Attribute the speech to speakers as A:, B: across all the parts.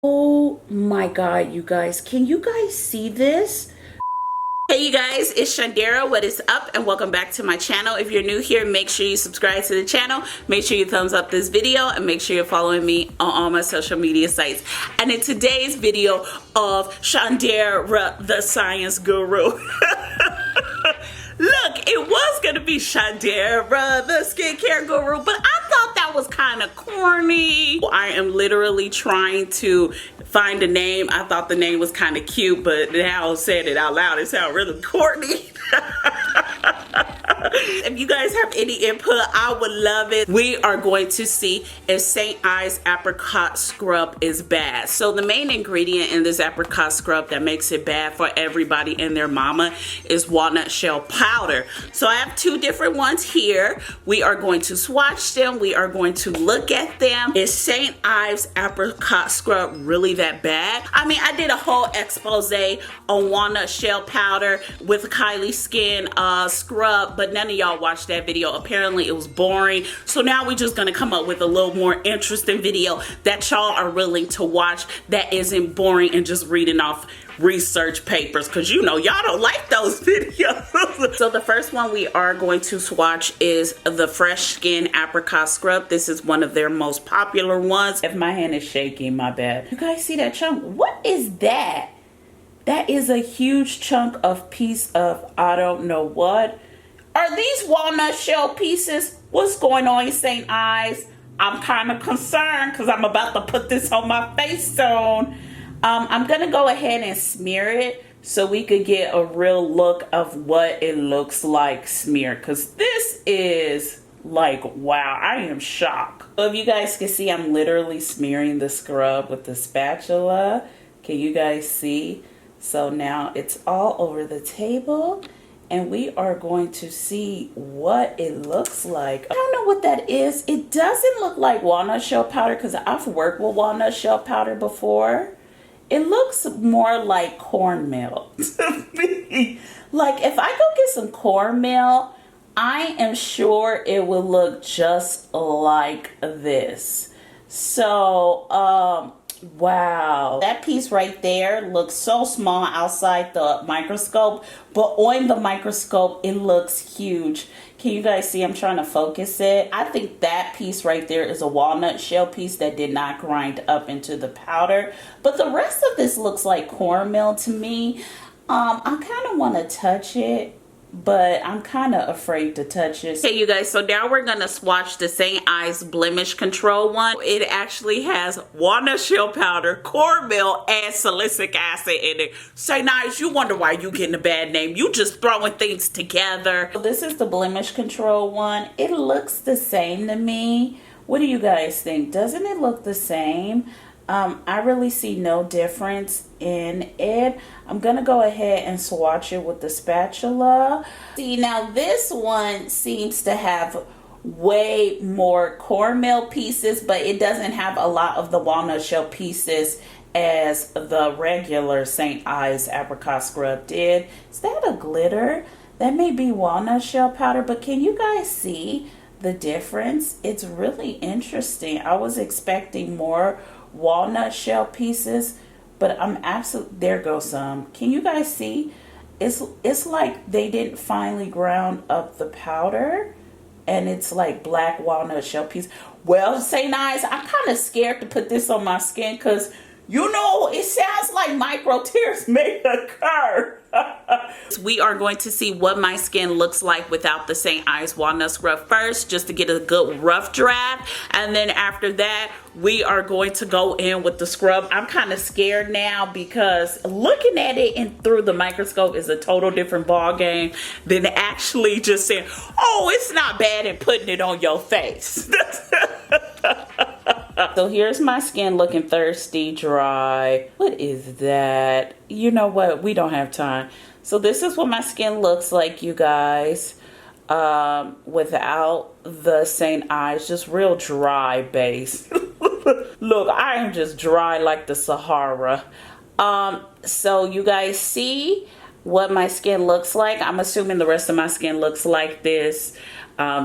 A: Oh my god, you guys, can you guys see this? Hey you guys, it's Shundara. What is up, and welcome back to my channel. If you're new here, make sure you subscribe to the channel, make sure you thumbs up this video, and make sure you're following me on all my social media sites. And in today's video of Shundara the science guru, look, it was gonna be Shundara the skincare guru, but I thought that was kind of corny. I am literally trying to find a name. I thought the name was kind of cute, but now saying it out loud, it sounds really corny. If you guys have any input, I would love it. We are going to see if St. Ives Apricot Scrub is bad. So the main ingredient in this apricot scrub that makes it bad for everybody and their mama is walnut shell powder. So I have two different ones here. We are going to swatch them. We are going to look at them. Is St. Ives Apricot Scrub really that bad? I mean, I did a whole expose on walnut shell powder with Kylie Skin scrub, but none of y'all watched that video. Apparently it was boring. So now we're just gonna come up with a little more interesting video that y'all are willing to watch that isn't boring and just reading off research papers, because you know y'all don't like those videos. So the first one we are going to swatch is the Fresh Skin Apricot Scrub. This is one of their most popular ones. If my hand is shaking, my bad. You guys see that chunk? What is that? That is a huge chunk of piece of I don't know what. Are these walnut shell pieces? What's going on, St. Ives? I'm kind of concerned because I'm about to put this on my face soon. I'm gonna go ahead and smear it so we could get a real look of what it looks like smeared, because this is like, wow, I am shocked. So if you guys can see, I'm literally smearing the scrub with the spatula. Can you guys see? So now it's all over the table, and we are going to see what it looks like. I don't know what that is. It doesn't look like walnut shell powder because I've worked with walnut shell powder before. It looks more like cornmeal to me. Like if I go get some cornmeal, I am sure it will look just like this. So, wow. That piece right there looks so small outside the microscope, but on the microscope, it looks huge. Can you guys see? I'm trying to focus it. I think that piece right there is a walnut shell piece that did not grind up into the powder. But the rest of this looks like cornmeal to me. I kind of want to touch it, but I'm kind of afraid to touch it. Okay, you guys, so now we're going to swatch the St. Ives Blemish Control one. It actually has walnut shell powder, cornmeal, and salicylic acid in it. St. Ives, you wonder why you getting a bad name. You just throwing things together. So this is the Blemish Control one. It looks the same to me. What do you guys think? Doesn't it look the same? I really see no difference in it. I'm gonna go ahead and swatch it with the spatula. See, now this one seems to have way more cornmeal pieces, but it doesn't have a lot of the walnut shell pieces as the regular St. Ives Apricot Scrub did. Is that a glitter? That may be walnut shell powder, but can you guys see the difference? It's really interesting. I was expecting more walnut shell pieces, but I'm absolutely, there goes some. Can you guys see? It's like they didn't finely ground up the powder, and it's like black walnut shell piece. Well, St. Ives, I'm kind of scared to put this on my skin because, you know, it sounds like micro tears may occur. We are going to see what my skin looks like without the St. Ives Walnut Scrub first, just to get a good rough draft. And then after that, we are going to go in with the scrub. I'm kind of scared now because looking at it through the microscope is a total different ball game than actually just saying, oh, it's not bad, and putting it on your face. So here's my skin looking thirsty, dry. What is that? You know what? We don't have time. So this is what my skin looks like, you guys, without the St. Ives, just real dry base. Look, I am just dry like the Sahara. So you guys see what my skin looks like. I'm assuming the rest of my skin looks like this.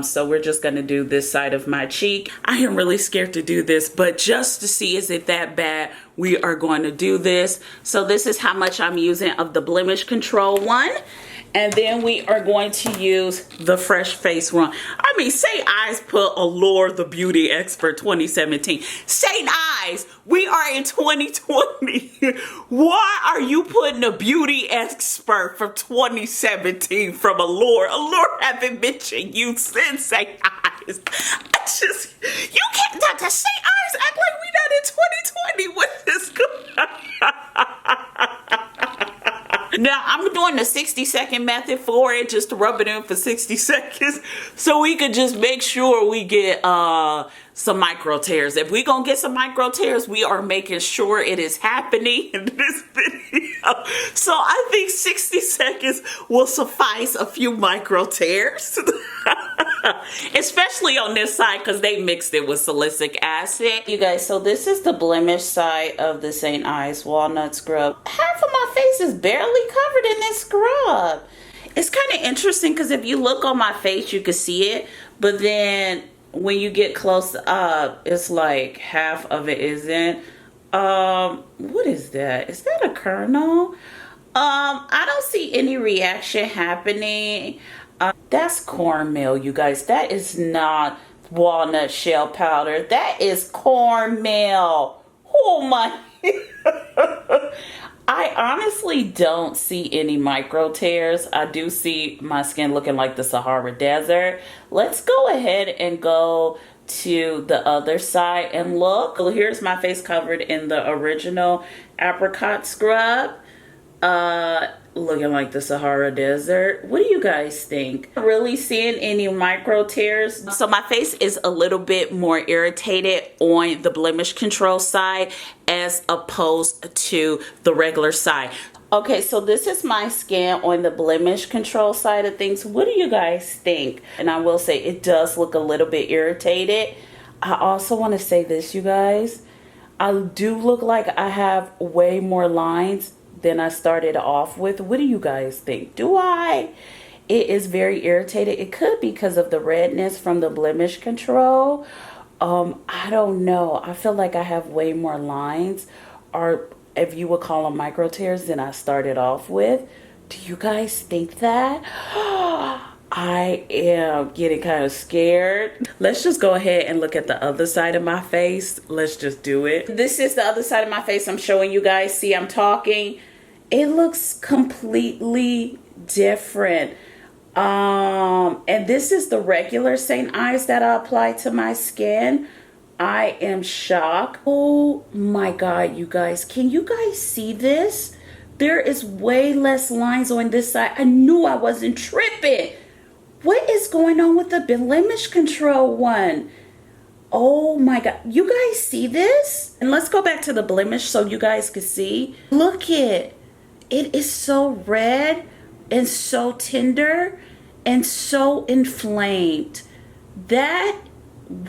A: So we're just gonna do this side of my cheek. I am really scared to do this, but just to see is it that bad, we are going to do this. So this is how much I'm using of the blemish control one. And then we are going to use the Fresh Face one. I mean, St. Ives put Allure the Beauty Expert 2017. St. Ives, we are in 2020. Why are you putting a beauty expert from 2017 from Allure? Allure haven't mentioned you since St. Ives. You can't, Dr. St. Ives act like we not in 2020 with this. Now, I'm doing the 60-second method for it, just to rub it in for 60 seconds, so we could just make sure we get some micro tears. If we gonna get some micro tears, we are making sure it is happening in this video. So I think 60 seconds will suffice a few micro tears. Especially on this side, because they mixed it with salicylic acid. You guys, so this is the blemish side of the St. Ives Walnut Scrub. Half of my face is barely covered in this scrub. It's kind of interesting because if you look on my face, you can see it. But then when you get close up, it's like half of it isn't. What is that? Is that a kernel? I don't see any reaction happening. That's cornmeal, you guys. That is not walnut shell powder. That is cornmeal. Oh my. I honestly don't see any micro tears. I do see my skin looking like the Sahara Desert. Let's go ahead and go to the other side and look. Well, here's my face covered in the original apricot scrub. Looking like the Sahara Desert. What do you guys think? Really seeing any micro tears? So my face is a little bit more irritated on the blemish control side as opposed to the regular side. Okay, so this is my skin on the blemish control side of things. What do you guys think? And I will say it does look a little bit irritated. I also want to say this, you guys. I do look like I have way more lines than I started off with. What do you guys think? Do I? It is very irritated. It could be because of the redness from the blemish control. I don't know. I feel like I have way more lines, or if you would call them micro tears, than I started off with. Do you guys think that? I am getting kind of scared. Let's just go ahead and look at the other side of my face. Let's just do it. This is the other side of my face I'm showing you guys. See, I'm talking. It looks completely different. And this is the regular St. Ives that I apply to my skin. I am shocked. Oh my God, you guys. Can you guys see this? There is way less lines on this side. I knew I wasn't tripping. What is going on with the blemish control one? Oh my God. You guys see this? And let's go back to the blemish so you guys can see. Look it. It is so red and so tender and so inflamed. That,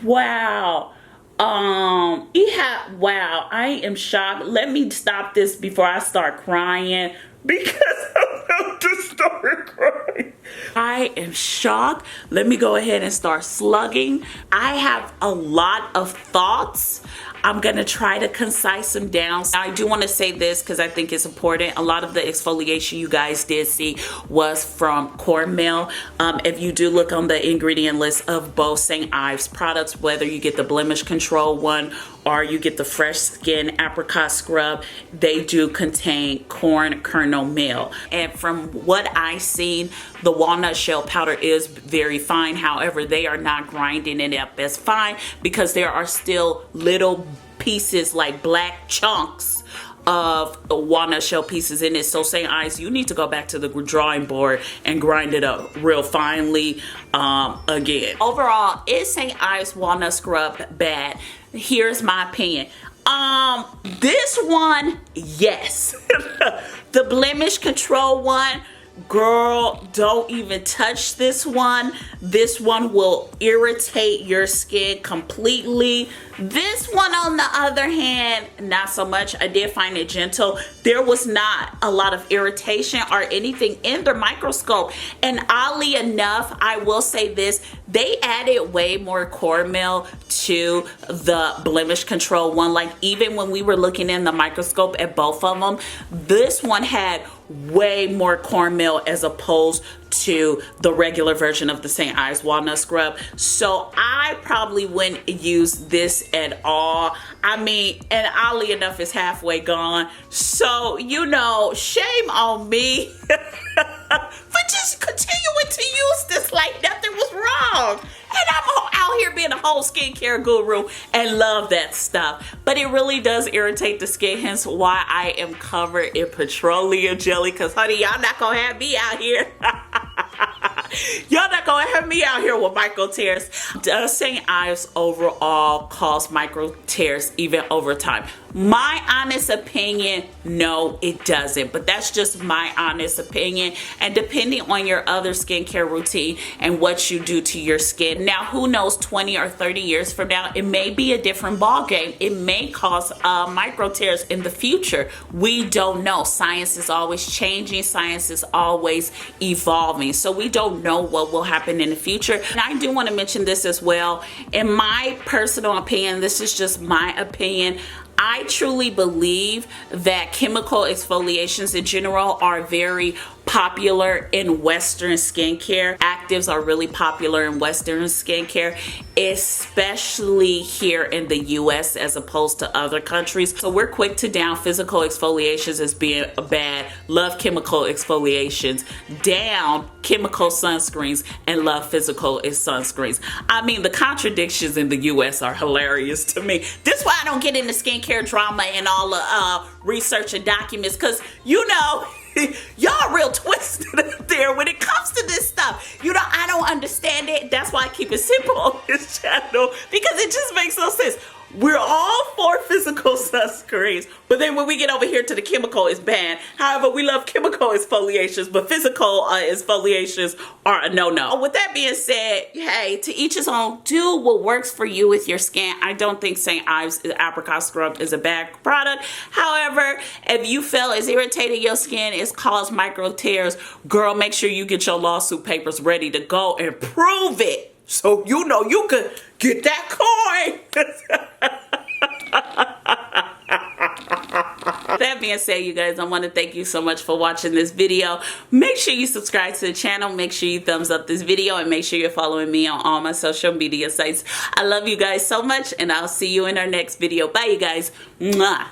A: wow. Wow, I am shocked. Let me stop this before I start crying, because I'm about to start crying. I am shocked. Let me go ahead and start slugging. I have a lot of thoughts. I'm gonna try to concise them down. I do want to say this because I think it's important. A lot of the exfoliation you guys did see was from cornmeal. If you do look on the ingredient list of both St. Ives products, whether you get the blemish control one or you get the fresh skin apricot scrub, they do contain corn kernel meal. And from what I've seen, the walnut shell powder is very fine. However, they are not grinding it up as fine because there are still little pieces, like black chunks of walnut shell pieces in it. So St. Ives, you need to go back to the drawing board and grind it up real finely again. Overall, is St. Ives walnut scrub bad? Here's my opinion. This one, yes. The blemish control one, girl, don't even touch this one. This one will irritate your skin completely. This one, on the other hand, not so much. I did find it gentle. There was not a lot of irritation or anything in the microscope. And oddly enough, I will say this, they added way more cornmeal to the blemish control one. Like, even when we were looking in the microscope at both of them, this one had way more cornmeal as opposed to the regular version of the St. Ives walnut scrub. So I probably wouldn't use this at all. I mean, and oddly enough, it's halfway gone. So, you know, shame on me for just continuing to use this like nothing was wrong. And I'm out here being a whole skincare guru and love that stuff. But it really does irritate the skin, hence why I am covered in petroleum jelly. Because, honey, y'all not going to have me out here. Y'all not gonna have me out here with micro tears. Does St. Ives overall cause micro tears even over time? My honest opinion, no, it doesn't. But that's just my honest opinion. And depending on your other skincare routine and what you do to your skin. Now, who knows, 20 or 30 years from now, it may be a different ball game. It may cause micro tears in the future. We don't know. Science is always changing. Science is always evolving. So we don't know what will happen in the future. And I do want to mention this as well. In my personal opinion, this is just my opinion, I truly believe that chemical exfoliations in general are very popular in Western skincare. Actives are really popular in Western skincare, especially here in the US as opposed to other countries. So we're quick to down physical exfoliations as being bad, love chemical exfoliations, down chemical sunscreens, and love physical sunscreens. I mean, the contradictions in the US are hilarious to me. This is why I don't get into skincare drama and all the research and documents, because, you know, y'all real twisted up there when it comes to this stuff. You know, I don't understand it. That's why I keep it simple on this channel, because it just makes no sense. We're all for physical sunscreens, but then when we get over here to the chemical, it's banned. However, we love chemical exfoliations, but physical exfoliations are a no-no. With that being said, hey, to each his own. Do what works for you with your skin. I don't think St. Ives Apricot Scrub is a bad product. However, if you feel it's irritating your skin, it's caused micro tears, girl, make sure you get your lawsuit papers ready to go and prove it. So you know you could get that coin. That being said, you guys, I want to thank you so much for watching this video. Make sure you subscribe to the channel. Make sure you thumbs up this video, and make sure you're following me on all my social media sites. I love you guys so much, and I'll see you in our next video. Bye, you guys. Mwah.